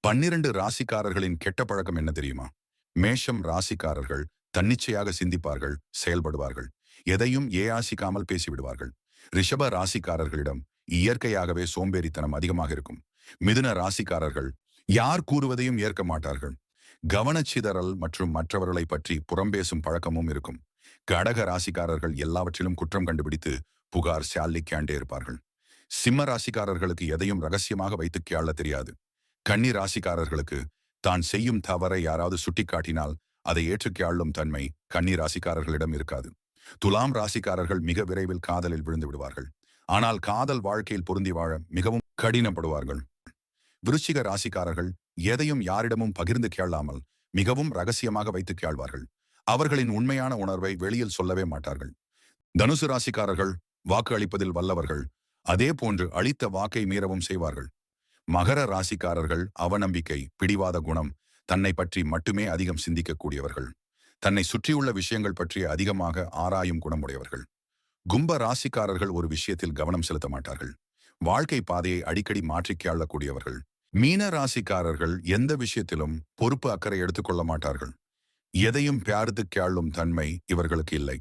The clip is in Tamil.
12 ராசிக்காரர்களின் கெட்ட பழக்கம் என்ன தெரியுமா? மேஷம் ராசிக்காரர்கள் தன்னிச்சையாக சிந்திப்பார்கள், செயல்படுவார்கள். எதையும் ஏயாசிக்காமல் பேசிவிடுவார்கள். ரிஷப ராசிக்காரர்களிடம் இயற்கையாகவே சோம்பேறித்தனம் அதிகமாக இருக்கும். மிதுன ராசிக்காரர்கள் யார் கூறுவதையும் ஏற்க மாட்டார்கள். கவனச்சிதறல் மற்றும் மற்றவர்களை பற்றி புறம்பேசும் பழக்கமும் இருக்கும். கடக ராசிக்காரர்கள் எல்லாவற்றிலும் குற்றம் கண்டுபிடித்து புகார் சாலிக்காண்டே இருப்பார்கள். சிம்ம ராசிக்காரர்களுக்கு எதையும் ரகசியமாக வைத்து கையாள தெரியாது. கன்னி ராசிக்காரர்களுக்கு தான் செய்யும் தவறை யாராவது சுட்டிக்காட்டினால் அதை ஏற்றுக்கையாளும் தன்மை கன்னி ராசிக்காரர்களிடம் இருக்காது. துலாம் ராசிக்காரர்கள் மிக விரைவில் காதலில் விழுந்து விடுவார்கள். ஆனால் காதல் வாழ்க்கையில் பொருந்தி வாழ மிகவும் கடினப்படுவார்கள். விருச்சிக ராசிக்காரர்கள் எதையும் யாரிடமும் பகிர்ந்து கேளாமல் மிகவும் ரகசியமாக வைத்து கேள்வார்கள். அவர்களின் உண்மையான உணர்வை வெளியில் சொல்லவே மாட்டார்கள். தனுசு ராசிக்காரர்கள் வாக்கு அளிப்பதில் வல்லவர்கள். அதே போன்று அளித்த வாக்கை மீறவும் செய்வார்கள். மகர ராசிக்காரர்கள் அவநம்பிக்கை, பிடிவாத குணம், தன்னை பற்றி மட்டுமே அதிகம் சிந்திக்கக்கூடியவர்கள். தன்னை சுற்றியுள்ள விஷயங்கள் பற்றி அதிகமாக ஆராயும் குணமுடையவர்கள். கும்ப ராசிக்காரர்கள் ஒரு விஷயத்தில் கவனம் செலுத்த மாட்டார்கள். வாழ்க்கை பாதையை அடிக்கடி மாற்றிக் கையாளக்கூடியவர்கள். மீன ராசிக்காரர்கள் எந்த விஷயத்திலும் பொறுப்பு அக்கறை எடுத்துக்கொள்ள மாட்டார்கள். எதையும் பார்த்து கையாளும் தன்மை இவர்களுக்கு இல்லை.